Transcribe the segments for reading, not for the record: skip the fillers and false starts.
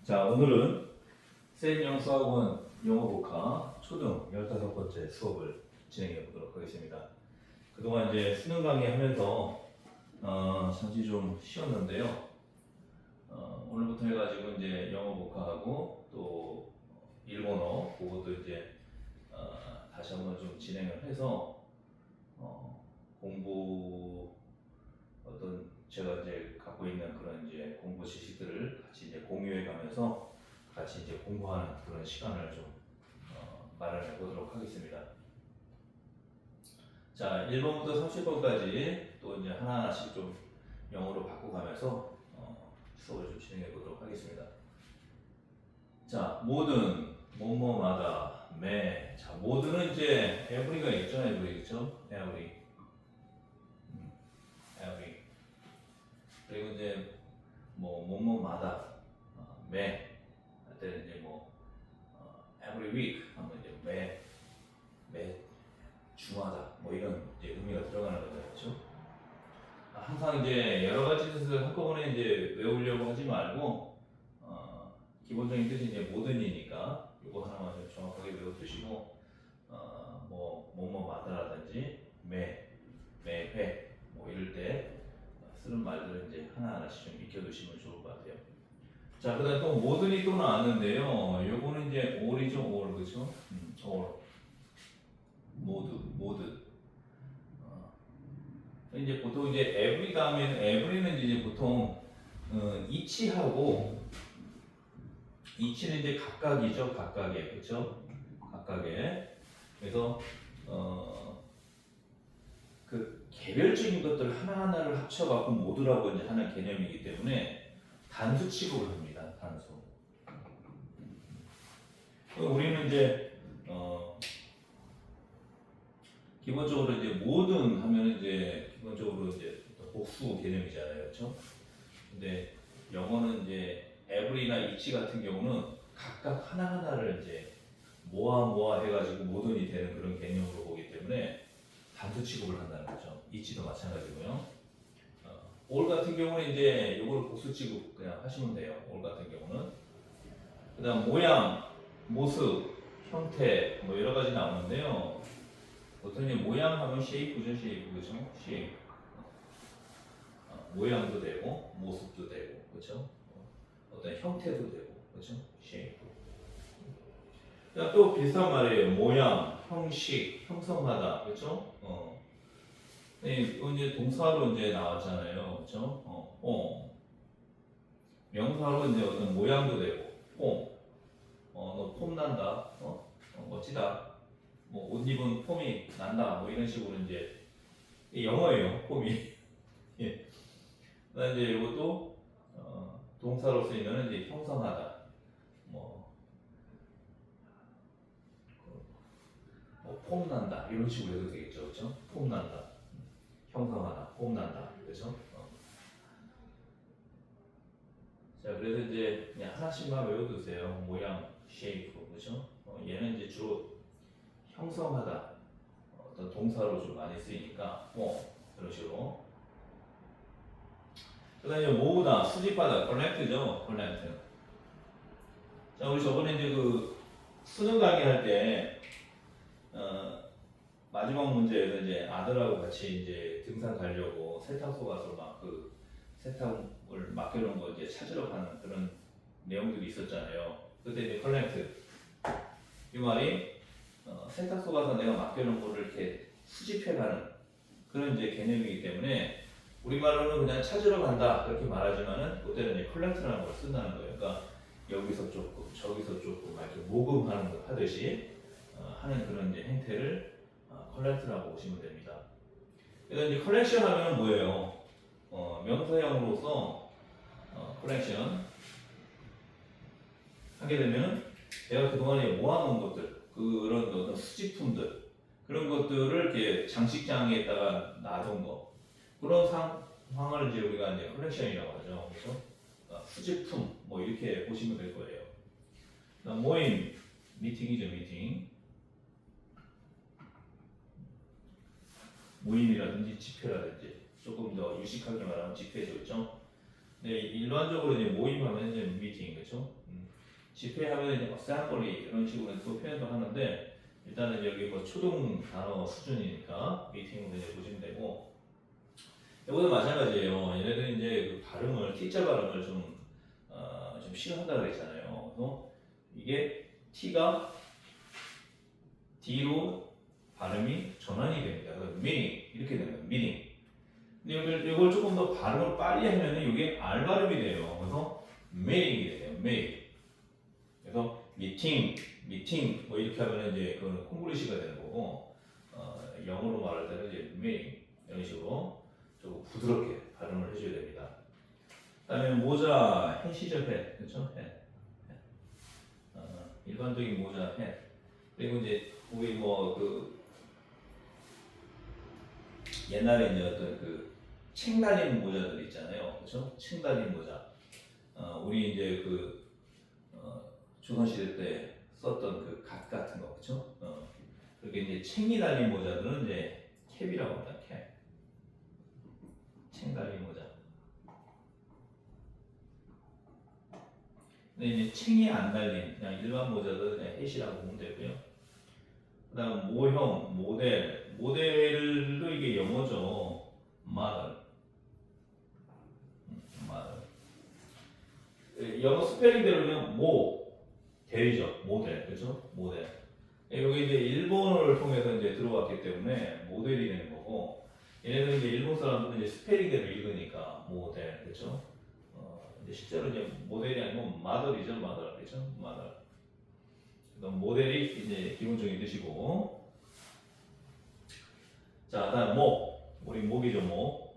자, 오늘은 세인영 수학원 영어 복화 초등 15번째 수업을 진행해 보도록 하겠습니다. 그동안 이제 수능 강의 하면서 잠시 좀 쉬었는데요. 오늘부터 해가지고 이제 영어 복화하고 또 일본어 그것도 이제 다시 한번 좀 진행을 해서 공부 어떤 제가 이제 갖고 있는 그런 이제 공부 지식들을 같이 이제 공유해 가면서 같이 이제 공부하는 그런 시간을 좀 마련해 보도록 하겠습니다. 자, 1번부터 30번까지 또 이제 하나하나씩 좀 영어로 바꿔가면서 수업을 좀 진행해 보도록 하겠습니다. 자, 모든, 뭐뭐마다, 매. 자, 모든은 이제 every가 있죠, every 있죠, every. every. 그리고 이제 뭐뭐마다, 매. 할 때는 이제 every week 하면 이제 매 주마다 뭐 이런 이제 의미가 들어가는 거죠, 그렇죠? 항상 이제 여러 가지 뜻을 한꺼번에 이제 외우려고 하지 말고 기본적인 뜻이 이제 모든이니까 이거 하나만 좀 정확하게 외워두시고 뭐뭐마다라든지 매회 뭐 이럴 때 쓰는 말들은 이제 하나하나씩 좀 익혀두시면 좋을 것 같아요. 자, 그다음 또 모든이 또 나왔는데요. 요거는 이제 all이죠, all 그렇죠? all 모든. 이제 보통 이제 every 다음에는 every는 이제 보통 each하고 each는 이제 각각이죠, 각각의 그렇죠? 각각의. 그래서 그 개별적인 것들 하나하나를 합쳐갖고 모두라고 이제 하는 개념이기 때문에 단수 취급을 합니다. 단수. 우리는 이제 기본적으로 이제 모든 하면 이제 기본적으로 이제 복수 개념이잖아요, 그렇죠? 근데 영어는 이제 every나 each 같은 경우는 각각 하나하나를 이제 모아 해가지고 모든이 되는 그런 개념으로 보기 때문에 단수 취급을 한다는 거죠. each도 마찬가지고요. all 같은 경우는 이제 이걸 복수 취급 그냥 하시면 돼요. all 같은 경우는. 그다음 모양, 모습, 형태 뭐 여러 가지 나오는데요. 보통 이제 모양 하면 쉐이프죠, 쉐이프 그렇죠? 쉐이프. 모양도 되고 모습도 되고 그렇죠? 어떤 형태도 되고 그렇죠? 쉐이프. 그다음 또 비슷한 말이에요. 모양, 형식, 형성하다 그렇죠? 이제 동사로 이제 나왔잖아요, 그렇죠? 명사로 이제 어떤 모양도 되고 너 폼 난다, 멋지다. 뭐 옷 입은 폼이 난다 뭐 이런 식으로 이제 영어예요 폼이. 예. 그다음 이제 이것도 동사로 쓰이면 이제 형성하다 폼 난다 이런 식으로 해도 되겠죠, 그렇죠? 폼 난다, 형성하다, 폼 난다, 그렇죠? 자, 그래서 이제 그냥 하나씩만 외워두세요. 모양, 쉐이프, 그렇죠? 얘는 이제 주로 형성하다 어떤 동사로 좀 많이 쓰이니까 이런 식으로. 그다음에 모으다, 수집하다, 컬렉트죠, 컬렉트. 자, 우리 저번에 이제 그 수능 강의할 때 마지막 문제에서 이제 아들하고 같이 이제 등산 가려고 세탁소 가서 막 그 세탁을 맡겨놓은 거 이제 찾으러 가는 그런 내용들이 있었잖아요. 그때 이제 컬렉트 이 말이 세탁소 가서 내가 맡겨놓은 거를 이렇게 수집해가는 그런 이제 개념이기 때문에 우리말로는 그냥 찾으러 간다 그렇게 말하지만은 그때는 이제 컬렉트라는 걸 쓴다는 거예요. 그러니까 여기서 조금 저기서 조금 이렇게 모금하는 거 하듯이 하는 그런 이제 행태를 컬렉트라고 보시면 됩니다. 그래서 이제 컬렉션 하면 뭐예요? 명사형으로서 컬렉션 하게 되면 내가 그동안에 모아놓은 것들 그런 어떤 수집품들 그런 것들을 이렇게 장식장에다가 놔둔 거 그런 상황을 이제 우리가 이제 컬렉션이라고 하죠. 그래서 수집품 뭐 이렇게 보시면 될 거예요. 모임 미팅이죠, 미팅. 모임이라든지 집회라든지 조금 더 유식하게 말하면 집회죠, 그렇죠? 네, 일반적으로 이제 모임하면 이제 미팅, 그렇죠? 집회하면 이제 어셈블리 이런 식으로 또 표현도 하는데 일단은 여기 뭐 초등 단어 수준이니까 미팅으로 이제 보시면 되고 이것도 마찬가지예요. 얘네들은 이제 그 발음을 T자 발음을 좀 싫어한다 그랬잖아요. 그래서 이게 T가 D로 발음이 전환이 됩니다. 그래서 meeting 이렇게 되는 거예요. meeting. 근데 이걸 조금 더 발음을 빨리 하면은 이게 R 발음이 돼요. 그래서 meeting이 돼요. meeting. 그래서 미팅 뭐 이렇게 하면 이제 그건 콩글리시가 되는 거고 영어로 말할 때는 이제 meeting 이런 식으로 좀 부드럽게 발음을 해줘야 됩니다. 그다음에 모자 햇이죠 햇 그렇죠 햇. 일반적인 모자 햇 그리고 이제 우리 뭐 그 옛날에 이제 어떤 그 책 달린 모자들 있잖아요 그렇죠 책 달린 모자 우리 이제 그 조선시대 때 썼던 그 갓 같은 거 그렇죠 그렇게 이제 챙이 달린 모자들은 이제 캡이라고 합니다 캡 챙 달린 모자. 근데 이제 챙이 안 달린 그냥 일반 모자도 그냥 햇이라고 보면 되고요. 그다음 모형, 모델도 이게 영어죠. model, model. 영어 스펠링대로는 델이죠. 모델, 그렇죠? 모델. 여기 이제 일본어를 통해서 이제 들어왔기 때문에 모델이 되는 거고, 얘네들은 이제 일본 사람들은 이제 스펠링대로 읽으니까 모델, 그렇죠? 이제 실제로 이제 모델이 아니고 마더이죠, 마더, 그렇죠? 마더. 그럼 모델이 이제 기본적인 뜻이고, 자, 다음 우리 목이죠, 목.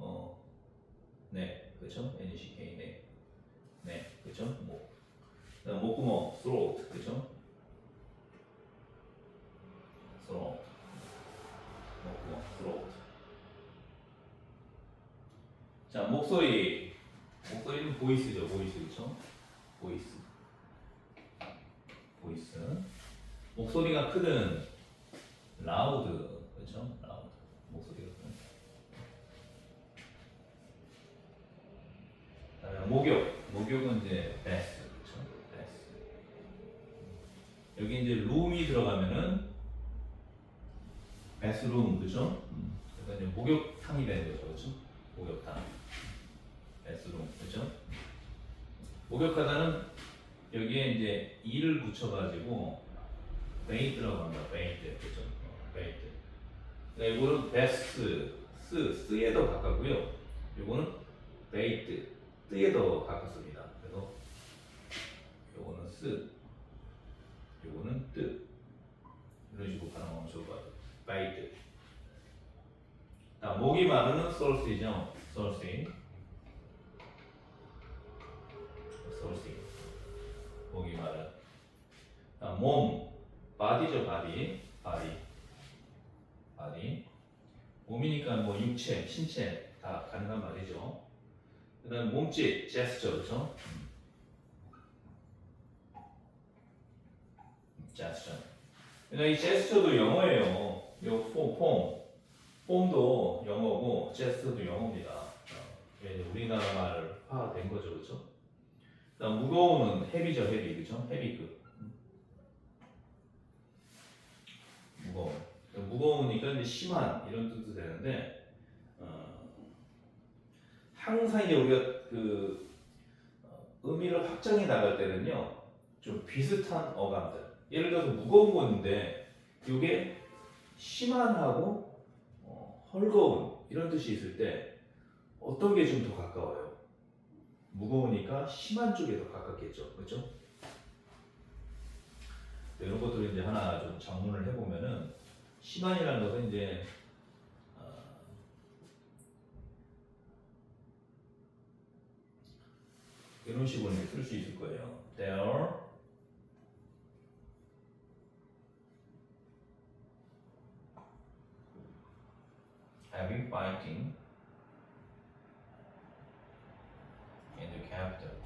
네, 그렇죠? NCK, 네, 네, 그렇죠? 목. 그다음 목구멍, throat, 그렇죠? throat, 목구멍, throat. 자, 목소리는 보이스죠, 보이스, 그렇죠? 보이스. 목소리가 크든 loud, 그렇죠? loud. 목소리가 크든. 그다음에 목욕은 이제 bath, 그렇죠? bath. 여기 이제 room이 들어가면은 bathroom, 그렇죠? 그래서 이제 목욕탕이 되는 거죠, 그렇죠? 목욕탕, bathroom, 그렇죠? 목욕하다는 여기에 이제 이를 붙여가지고 베이트라고 합니다. 베이트, 그렇죠? 베이트. 네, 이거는 베스트, 스에 더 가깝고요. 이거는 베이트, 뜨에 더 가깝습니다. 그래서 이거는 이거는 뜨. 이런 식으로 발음하면 좋을 것 같아요. 베이트. 목이 마르는 source이죠. source. 목이 마른. 몸, 바디죠, 바디. 몸이니까 뭐 육체, 신체 다 가능한 말이죠. 그다음 몸짓, 제스처, 그렇죠? 제스처. 그러니까 이 제스처도 영어예요. 요 폼도 영어고 제스처도 영어입니다. 우리나라 말화 된 거죠, 그렇죠? 그다음 무거운은 헤비죠, 헤비, 그렇죠? 헤비급. 무거우니까 이제 심한 이런 뜻도 되는데 항상 이제 우리가 그 의미를 확장해 나갈 때는요 좀 비슷한 어감들 예를 들어서 무거운 건데 이게 심한하고 헐거운 이런 뜻이 있을 때 어떤 게 좀 더 가까워요? 무거우니까 심한 쪽에 더 가깝겠죠, 그렇죠? 이런 것들을 이제 하나 좀 정문을 해보면은 심한이라는 것은 이제 이런 식으로 쓸 수 있을 거예요. They are having fighting in the capital.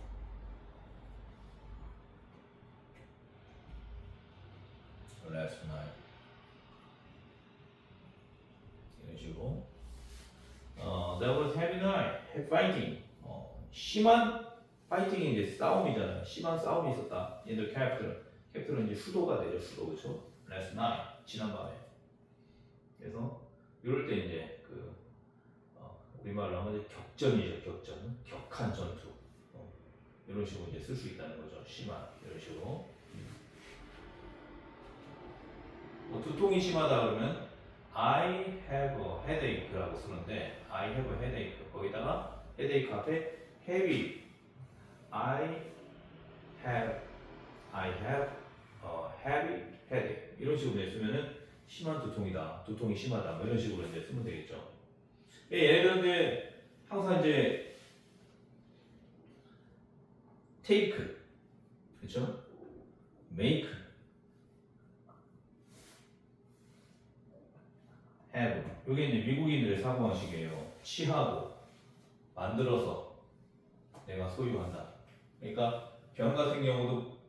Last night. 이런 식으로. There was heavy night, fighting. 심한 파이팅이 이제 싸움이잖아요. 심한 싸움이 있었다. 얘들 캡틀은 이제 수도가 되죠. 수도 그렇죠. last night 지난밤에. 그래서 이럴 때 이제 그 우리말로 하면 이제 격전이죠. 격한 전투. 이런 식으로 이제 쓸 수 있다는 거죠. 심한 이런 식으로. 두통이 심하다 그러면 I have a headache라고 쓰는데 I have a headache 거기다가 headache 앞에 heavy I have a heavy headache 이런 식으로 쓰면은 심한 두통이다. 두통이 심하다. 뭐 이런 식으로 이제 쓰면 되겠죠. 예를 들어 항상 이제 take 그렇죠? make have 이게 이제 미국인들의 사고방식이에요. 취하고 만들어서 내가 소유한다. 그러니까 병 같은 경우도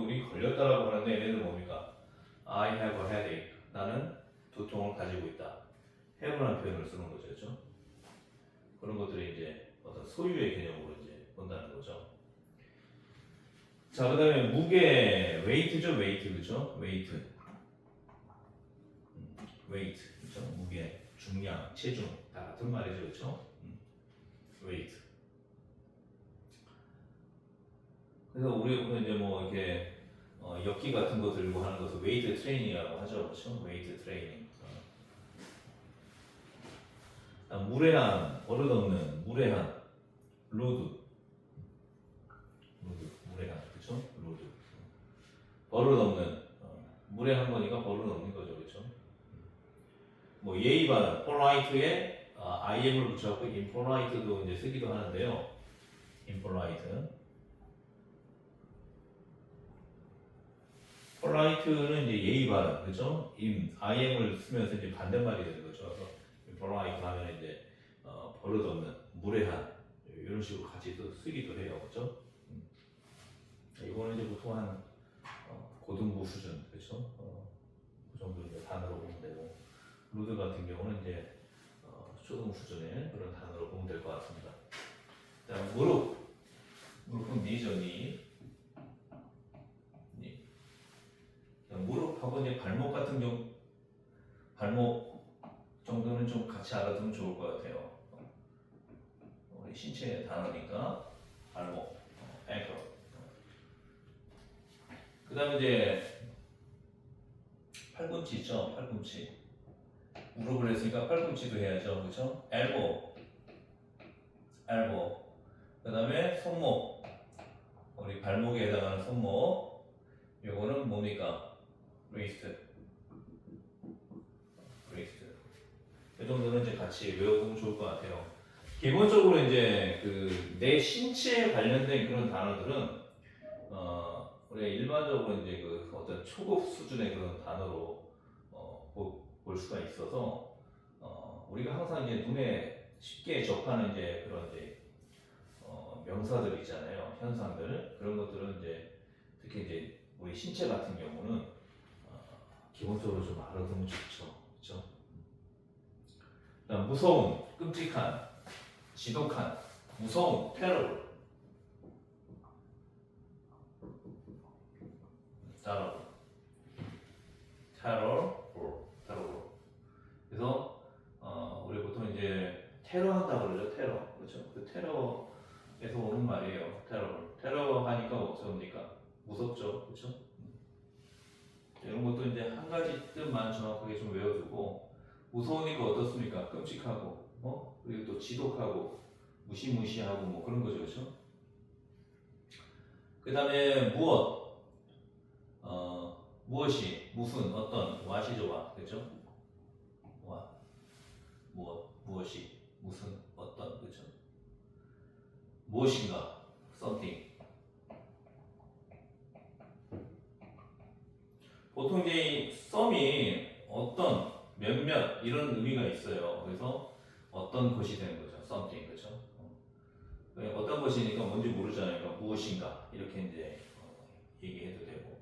우리 걸렸다라고 하는데 얘네들 뭡니까? I have a headache. 나는 두통을 가지고 있다. have라는 표현을 쓰는 거죠, 그렇죠? 그런 것들이 이제 어떤 소유의 개념으로 이제 본다는 거죠. 자, 그다음에 무게, weight죠, weight, 그렇죠? weight, 그렇죠? 무게, 중량, 체중 다 같은 말이죠, 그렇죠? weight. 그래서 우리가 이제 뭐 이렇게 역기 같은 거 들고 하는 것을 웨이트 트레이닝이라고 하죠, 그렇죠? 웨이트 트레이닝. 무례한, 버릇없는, 무례한, 루드, 무례한, 그렇죠? 루드. 버릇없는, 무례한 거니까 버릇없는 거죠, 그렇죠? 뭐 예의 바른, polite에 IM을 붙여갖고 impolite도 이제 쓰기도 하는데요. impolite. polite는 이제 예의 바른, 그렇죠? IM을 쓰면서 이제 반대말이 되는 거죠. 그래서 polite 하면 이제 버릇없는, 무례한 이런 식으로 같이 또 쓰기도 해요, 그렇죠? 이거는 이제 보통 한 고등부 수준, 그렇죠? 그 정도 이제 단어로 보면 되고, 루드 같은 경우는 이제 초등 수준의 그런 단어로 보면 될 것 같습니다. 자, 무릎은 니죠, 니. 무릎하고 이제 발목 같은 경우, 발목 정도는 좀 같이 알아두면 좋을 것 같아요. 우리 신체 단어니까 발목, 앵클. 그 다음에 이제 팔꿈치 있죠, 팔꿈치. 무릎을 했으니까 팔꿈치도 해야죠, 그렇죠? 엘보. 그 다음에 손목. 우리 발목에 해당하는 손목. 요거는 뭡니까? wrist. 이 정도는 이제 같이 외워두면 좋을 것 같아요. 기본적으로 이제 그 내 신체에 관련된 그런 단어들은 우리가 일반적으로 이제 그 어떤 초급 수준의 그런 단어로 볼 수가 있어서 우리가 항상 이제 눈에 쉽게 접하는 이제 그런 이제 명사들 있잖아요, 현상들 그런 것들은 이제 특히 이제 우리 신체 같은 경우는 기본적으로 좀 알아두면 좋죠, 그렇죠? 그다음 무서운, 끔찍한, 지독한, 무서운, 테러블. 그래서 우리 보통 이제 테러한다 그러죠, 테러, 그렇죠? 그 테러에서 오는 말이에요, 테러 하니까 어떻습니까? 무섭죠, 그렇죠? 이런 것도 이제 한 가지 뜻만 정확하게 좀 외워두고 무서우니까 어떻습니까? 끔찍하고, 그리고 또 지독하고, 무시무시하고 뭐 그런 거죠, 그렇죠? 그 다음에 무엇이, 무슨, 어떤, what이죠, what, 그렇죠? 무엇이, 무슨, 어떤, 그렇죠? 무엇인가, something. 보통 이제 이 some이 어떤, 몇몇 이런 의미가 있어요. 그래서 어떤 것이 되는 거죠, something, 그렇죠? 어떤 것이니까 뭔지 모르잖아요. 그러니까 무엇인가 이렇게 이제 얘기해도 되고,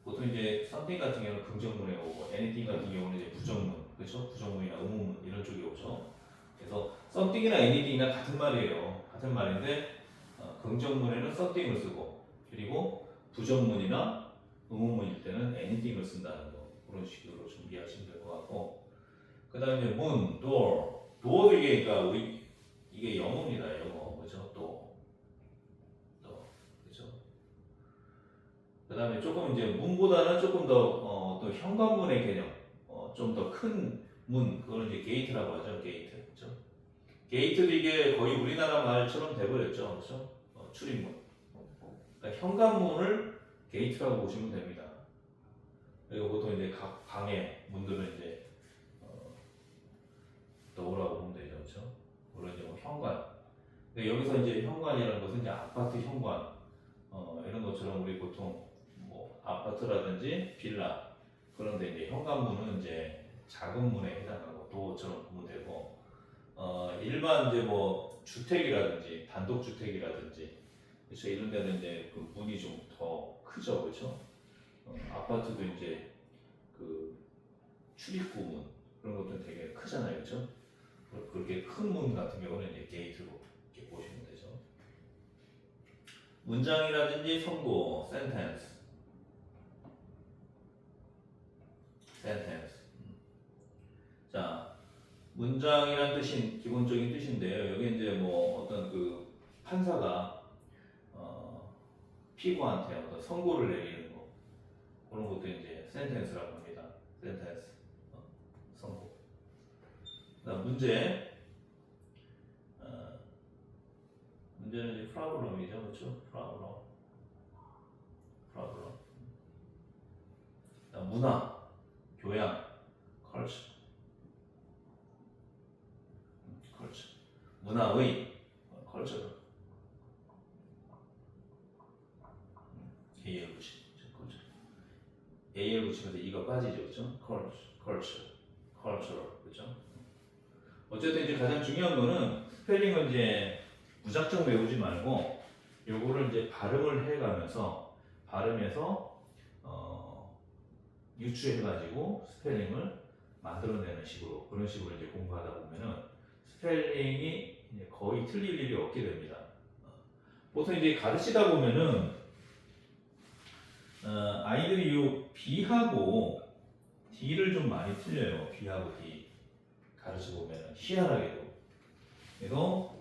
보통 이제 something 같은 경우는 긍정문에 오고 anything 같은 경우는 이제 부정문, 그렇죠? 부정문이나 의문문 이런 쪽이 오죠. 그래서 something이나 anything이나 같은 말이에요. 같은 말인데 긍정문에는 something을 쓰고 그리고 부정문이나 의문문일 때는 anything을 쓴다는 거 그런 식으로 준비하시면 될 것 같고 그 다음에 문, door, door도 이게 그러니까 우리 이게 영어입니다. 영어 그죠? 또 그죠? 그 다음에 조금 이제 문보다는 조금 더 또 현관문의 개념 좀 더 큰 문 그걸 이제 게이트라고 하죠. 게이트 그죠? 게이트도 이게 거의 우리나라 말처럼 돼버렸죠. 그죠? 출입문 그러니까 현관문을 게이트라고 보시면 됩니다. 그리고 보통 이제 각 방의 문들은 이제 도어라고 보면 되죠, 그렇죠? 물론 이제 뭐 현관. 근데 여기서 이제 현관이라는 것은 이제 아파트 현관 이런 것처럼 우리 보통 뭐 아파트라든지 빌라 그런데 이제 현관문은 이제 작은 문에 해당하고 도어처럼 보면 되고 일반 이제 뭐 주택이라든지 단독주택이라든지 그렇죠 이런 데는 이제 그 문이 좀 더 크죠, 그렇죠? 아파트도 이제 그 출입구 문 그런 것들은 되게 크잖아요, 그렇죠? 그렇게 큰 문 같은 경우는 이제 게이트로 이렇게 보시면 되죠. 문장이라든지 선고, sentence. 자, 문장이란 뜻인 기본적인 뜻인데요. 여기 이제 뭐 어떤 그 판사가 피고한테 어떤 선고를 내리는 거 그런 것도 이제 sentence라고 합니다. sentence, 선고. 그다음 문제. 문제는 이제 프라블럼이죠, 그렇죠? 프라블럼. 문화, 교양, culture. 문화의, culture. AL 붙이, culture. AL 붙이면서 이가 빠지죠, 그렇죠? culture, 그렇죠? 어쨌든 이제 가장 중요한 거는 스펠링은 이제 무작정 외우지 말고 요거를 이제 발음을 해가면서 발음해서 유추해가지고 스펠링을 만들어내는 식으로 그런 식으로 이제 공부하다 보면은 스펠링이 이제 거의 틀릴 일이 없게 됩니다. 보통 이제 가르치다 보면은 아이들이 요 B하고 D를 좀 많이 틀려요. B하고 D 가르쳐 보면은 희한하게도 그래서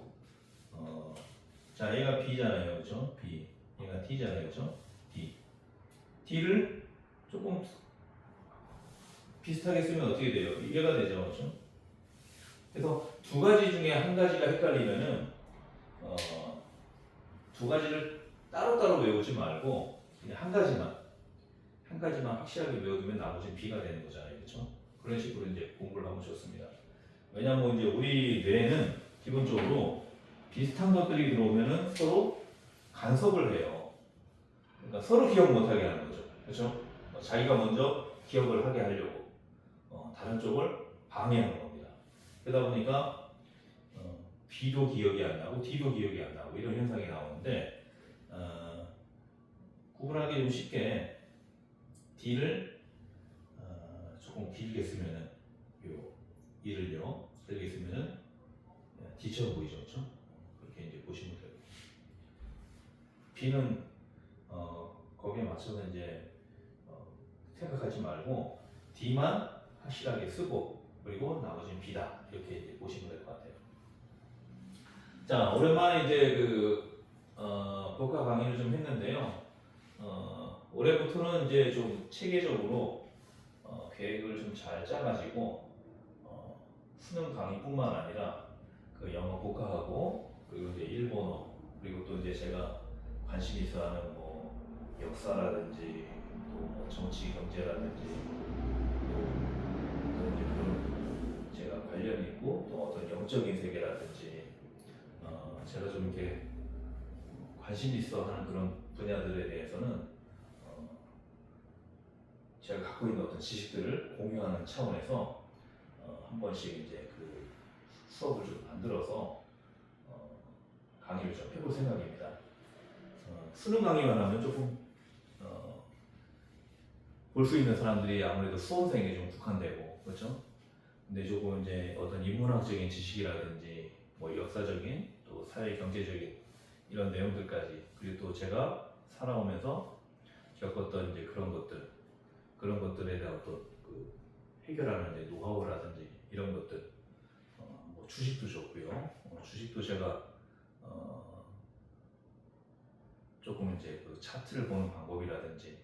자 얘가 B잖아요, 그렇죠? B 얘가 D잖아요, 그렇죠? D를 조금 비슷하게 쓰면 어떻게 돼요? 이해가 되죠, 그렇죠? 그래서 두 가지 중에 한 가지가 헷갈리면은 두 가지를 따로따로 외우지 말고 그냥 한 가지만 확실하게 외워두면 나머지는 B가 되는 거잖아요, 그렇죠? 그런 식으로 이제 공부를 하면 좋습니다. 왜냐하면 이제 우리 뇌는 기본적으로 비슷한 것들이 들어오면은 서로 간섭을 해요. 그러니까 서로 기억 못하게 하는 거죠, 그렇죠? 자기가 먼저 기억을 하게 하려고 다른 쪽을 방해하는 겁니다. 그러다 보니까 B도 기억이 안 나고 D도 기억이 안 나고 이런 현상이 나오는데 구분하기 좀 쉽게 D를 조금 길게 쓰면은 요 이를요 길게 쓰면은 D처럼 보이죠, 그렇죠? 그렇게 이제 보시면 돼요. B는 거기에 맞춰서 이제 생각하지 말고 D만 확실하게 쓰고 그리고 나머지는 B다 이렇게 이제 보시면 될 것 같아요. 자 오랜만에 이제 그 복화 강의를 좀 했는데요. 올해부터는 이제 좀 체계적으로 계획을 좀 잘 짜가지고 수능 강의뿐만 아니라 그 영어 복화하고 그리고 이제 일본어 그리고 또 이제 제가 관심 있어하는 뭐 역사라든지 또 뭐 정치 경제라든지 또 이제 그런 제가 관련 있고 또 어떤 영적인 세계라든지 제가 좀 이렇게 관심 있어하는 그런 분야들에 대해서는 제가 갖고 있는 어떤 지식들을 공유하는 차원에서 한 번씩 이제 그 수업을 좀 만들어서 강의를 좀 해볼 생각입니다. 수능 강의만 하면 조금 볼 수 있는 사람들이 아무래도 수험생에 좀 국한되고 그렇죠? 근데 조금 이제 어떤 인문학적인 지식이라든지 뭐 역사적인 또 사회 경제적인 이런 내용들까지, 그리고 또 제가 살아오면서 겪었던 이제 그런 것들에 대한 어떤 그 해결하는 이제 노하우라든지 이런 것들, 뭐 주식도 좋고요. 주식도 제가 조금 이제 그 차트를 보는 방법이라든지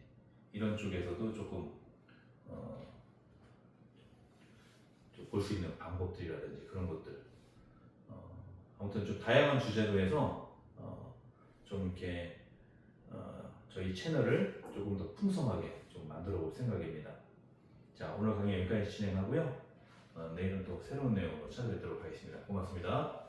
이런 쪽에서도 조금 볼 수 있는 방법들이라든지 그런 것들, 아무튼 좀 다양한 주제로 해서 좀 이렇게 저희 채널을 조금 더 풍성하게 좀 만들어 볼 생각입니다. 자, 오늘 강의 여기까지 진행하고요. 내일은 또 새로운 내용으로 찾아뵙도록 하겠습니다. 고맙습니다.